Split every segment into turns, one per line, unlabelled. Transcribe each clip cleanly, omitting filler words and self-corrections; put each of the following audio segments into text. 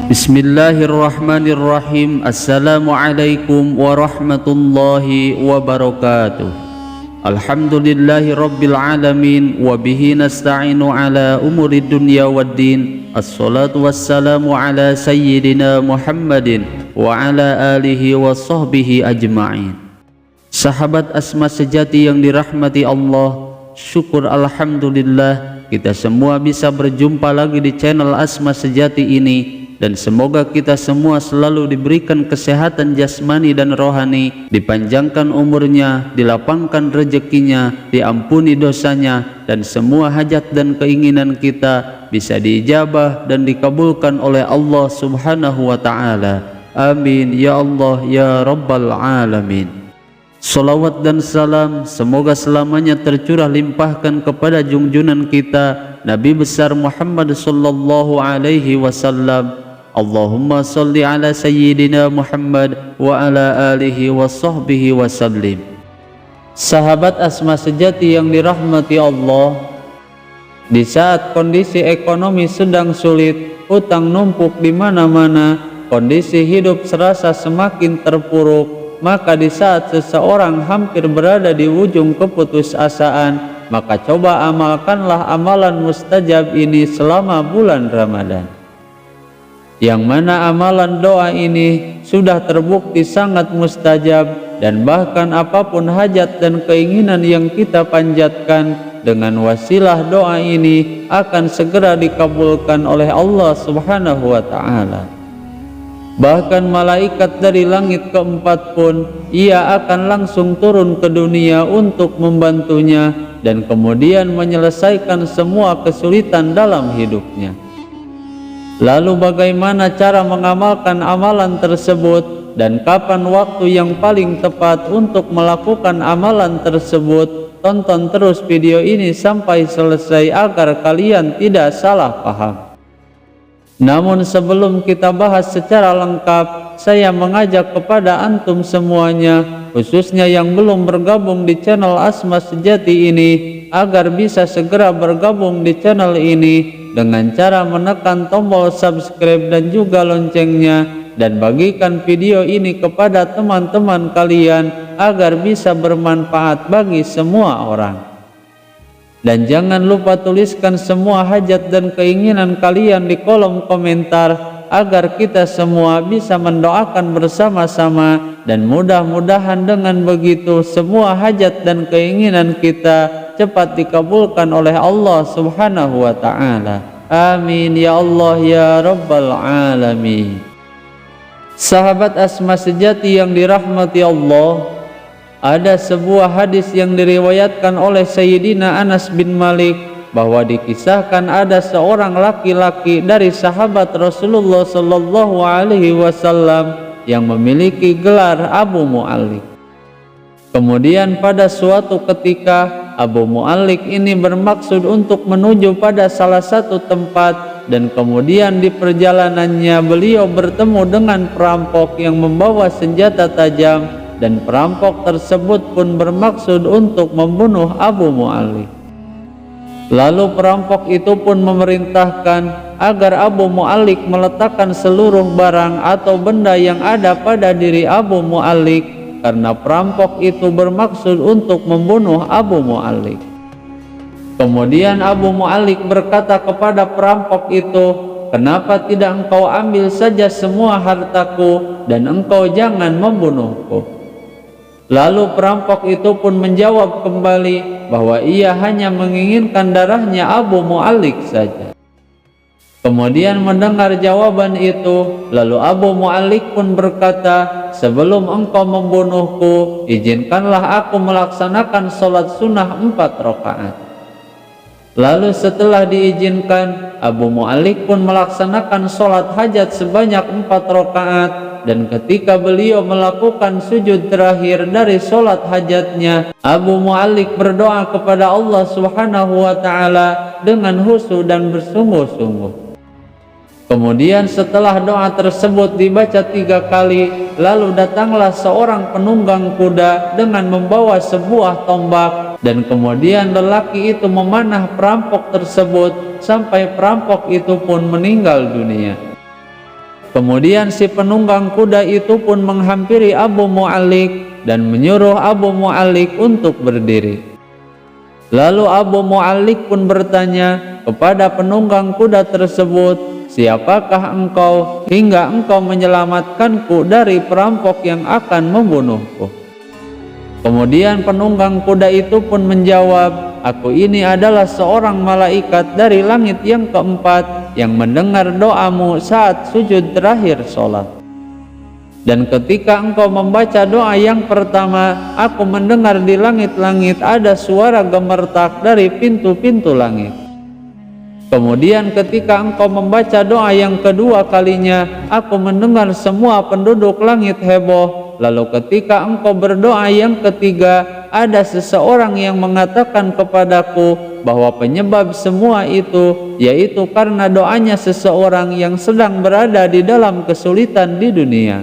Bismillahirrahmanirrahim. Assalamualaikum warahmatullahi wabarakatuh. Alhamdulillahi rabbil alamin. Wabihi nasta'inu ala umuri dunya waddin. Assalatu wassalamu ala sayyidina Muhammadin wa ala alihi wa sahbihi ajma'in. Sahabat Asma sejati yang dirahmati Allah, syukur alhamdulillah kita semua bisa berjumpa lagi di channel Asma Sejati ini. Dan semoga kita semua selalu diberikan kesehatan jasmani dan rohani, dipanjangkan umurnya, dilapangkan rezekinya, diampuni dosanya, dan semua hajat dan keinginan kita bisa diijabah dan dikabulkan oleh Allah Subhanahu wa Ta'ala. Amin ya Allah ya Rabbal Alamin. Salawat dan salam semoga selamanya tercurah limpahkan kepada junjunan kita Nabi besar Muhammad sallallahu alaihi wasallam. Allahumma salli ala sayyidina Muhammad wa ala alihi wa sahbihi wa sallim. Sahabat Asma sejati yang dirahmati Allah, di saat kondisi ekonomi sedang sulit, utang numpuk di mana-mana, kondisi hidup serasa semakin terpuruk, maka di saat seseorang hampir berada di ujung keputusasaan, maka coba amalkanlah amalan mustajab ini selama bulan Ramadan. Yang mana amalan doa ini sudah terbukti sangat mustajab, dan bahkan apapun hajat dan keinginan yang kita panjatkan dengan wasilah doa ini akan segera dikabulkan oleh Allah Subhanahu wa Ta'ala. Bahkan malaikat dari langit keempat pun ia akan langsung turun ke dunia untuk membantunya dan kemudian menyelesaikan semua kesulitan dalam hidupnya. Lalu bagaimana cara mengamalkan amalan tersebut dan kapan waktu yang paling tepat untuk melakukan amalan tersebut? Tonton terus video ini sampai selesai agar kalian tidak salah paham. Namun sebelum kita bahas secara lengkap, saya mengajak kepada antum semuanya, khususnya yang belum bergabung di channel Asma Sejati ini, agar bisa segera bergabung di channel ini dengan cara menekan tombol subscribe dan juga loncengnya, dan bagikan video ini kepada teman-teman kalian agar bisa bermanfaat bagi semua orang. Dan jangan lupa tuliskan semua hajat dan keinginan kalian di kolom komentar agar kita semua bisa mendoakan bersama-sama, dan mudah-mudahan dengan begitu semua hajat dan keinginan kita cepat dikabulkan oleh Allah Subhanahu wa Ta'ala. Amin ya Allah ya Rabbal Alamin. Sahabat Asma sejati yang dirahmati Allah, ada sebuah hadis yang diriwayatkan oleh Sayyidina Anas bin Malik bahwa dikisahkan ada seorang laki-laki dari sahabat Rasulullah sallallahu alaihi wasallam yang memiliki gelar Abu Mu'allik. Kemudian pada suatu ketika Abu Mu'allik ini bermaksud untuk menuju pada salah satu tempat, dan kemudian di perjalanannya beliau bertemu dengan perampok yang membawa senjata tajam, dan perampok tersebut pun bermaksud untuk membunuh Abu Mu'allik. Lalu perampok itu pun memerintahkan agar Abu Mu'allik meletakkan seluruh barang atau benda yang ada pada diri Abu Mu'allik, karena perampok itu bermaksud untuk membunuh Abu Mu'allik. Kemudian Abu Mu'allik berkata kepada perampok itu, "Kenapa tidak engkau ambil saja semua hartaku dan engkau jangan membunuhku?" Lalu perampok itu pun menjawab kembali bahwa ia hanya menginginkan darahnya Abu Mu'allik saja. Kemudian mendengar jawaban itu, lalu Abu Mu'allik pun berkata, "Sebelum engkau membunuhku, izinkanlah aku melaksanakan sholat sunnah 4 rakaat." Lalu setelah diizinkan, Abu Mu'allik pun melaksanakan sholat hajat sebanyak 4 rakaat, dan ketika beliau melakukan sujud terakhir dari sholat hajatnya, Abu Mu'allik berdoa kepada Allah Subhanahu wa Ta'ala dengan khusyuk dan bersungguh-sungguh. Kemudian setelah doa tersebut dibaca 3 kali, lalu datanglah seorang penunggang kuda dengan membawa sebuah tombak, dan kemudian lelaki itu memanah perampok tersebut sampai perampok itu pun meninggal dunia. Kemudian si penunggang kuda itu pun menghampiri Abu Mu'allik dan menyuruh Abu Mu'allik untuk berdiri. Lalu Abu Mu'allik pun bertanya kepada penunggang kuda tersebut, "Siapakah engkau hingga engkau menyelamatkanku dari perampok yang akan membunuhku?" Kemudian penunggang kuda itu pun menjawab, "Aku ini adalah seorang malaikat dari langit yang keempat yang mendengar doamu saat sujud terakhir sholat. Dan ketika engkau membaca doa yang pertama, aku mendengar di langit-langit ada suara gemertak dari pintu-pintu langit. Kemudian ketika engkau membaca doa yang kedua kalinya, aku mendengar semua penduduk langit heboh. Lalu ketika engkau berdoa yang ketiga, ada seseorang yang mengatakan kepadaku bahwa penyebab semua itu yaitu karena doanya seseorang yang sedang berada di dalam kesulitan di dunia.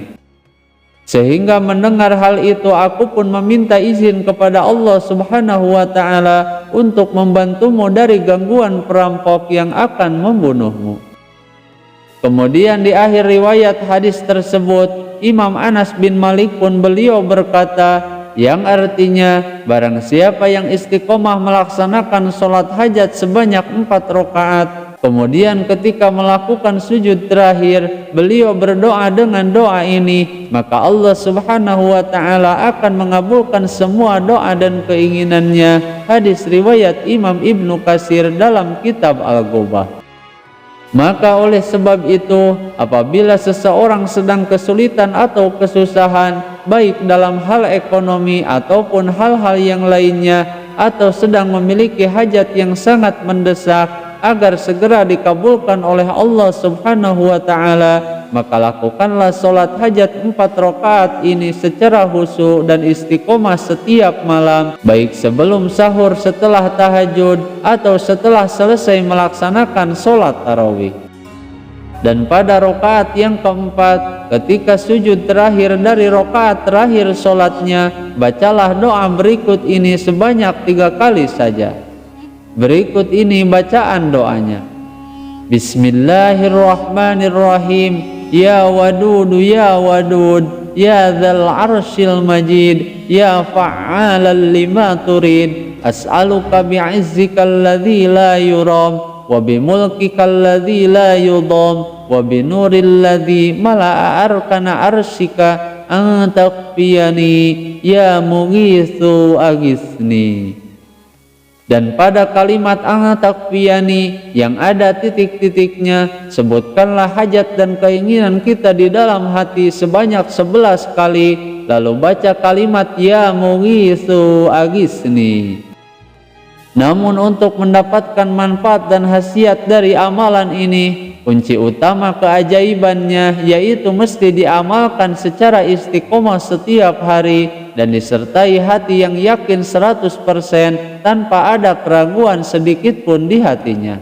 Sehingga mendengar hal itu, aku pun meminta izin kepada Allah Subhanahu wa Ta'ala untuk membantumu dari gangguan perampok yang akan membunuhmu." Kemudian di akhir riwayat hadis tersebut, Imam Anas bin Malik pun beliau berkata, yang artinya, barang siapa yang istiqomah melaksanakan sholat hajat sebanyak 4 rakaat, kemudian ketika melakukan sujud terakhir, beliau berdoa dengan doa ini, maka Allah Subhanahu wa Ta'ala akan mengabulkan semua doa dan keinginannya. Hadis riwayat Imam Ibnu Katsir dalam kitab Al-Ghubah. Maka oleh sebab itu, apabila seseorang sedang kesulitan atau kesusahan, baik dalam hal ekonomi ataupun hal-hal yang lainnya, atau sedang memiliki hajat yang sangat mendesak agar segera dikabulkan oleh Allah Subhanahu wa Ta'ala, maka lakukanlah sholat hajat 4 rakaat ini secara khusyuk dan istiqomah setiap malam, baik sebelum sahur, setelah tahajud, atau setelah selesai melaksanakan sholat tarawih. Dan pada rakaat yang keempat, ketika sujud terakhir dari rakaat terakhir sholatnya, bacalah doa berikut ini sebanyak 3 kali saja. Berikut ini bacaan doanya. Bismillahirrahmanirrahim. Ya Wadudu ya Wadud, ya Dzal Arsyil Majid, ya Fa'alan lima turid, as'aluka bi'izzikal ladzi la yuram, wa bimulkikal ladzi la yudam, wa binuril ladzi mala'a arkana arsyika, an taqfiyani ya mughithu aghithni. Dan pada kalimat takfiyani yang ada titik-titiknya, sebutkanlah hajat dan keinginan kita di dalam hati sebanyak 11 kali, lalu baca kalimat ya mughithu aghithni. Namun untuk mendapatkan manfaat dan khasiat dari amalan ini, kunci utama keajaibannya yaitu mesti diamalkan secara istiqomah setiap hari dan disertai hati yang yakin 100% tanpa ada keraguan sedikit pun di hatinya.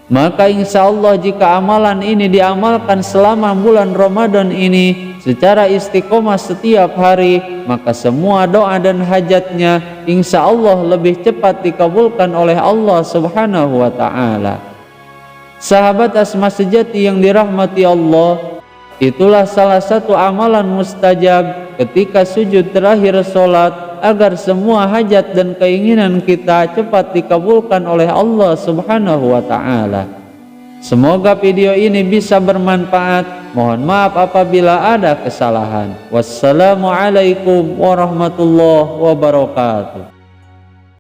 Maka insya Allah jika amalan ini diamalkan selama bulan Ramadan ini secara istiqomah setiap hari, maka semua doa dan hajatnya insya Allah lebih cepat dikabulkan oleh Allah Subhanahu wa Ta'ala. Sahabat Asma sejati yang dirahmati Allah, itulah salah satu amalan mustajab ketika sujud terakhir sholat, agar semua hajat dan keinginan kita cepat dikabulkan oleh Allah Subhanahu wa Ta'ala. Semoga video ini bisa bermanfaat. Mohon maaf apabila ada kesalahan. Wassalamualaikum warahmatullahi wabarakatuh.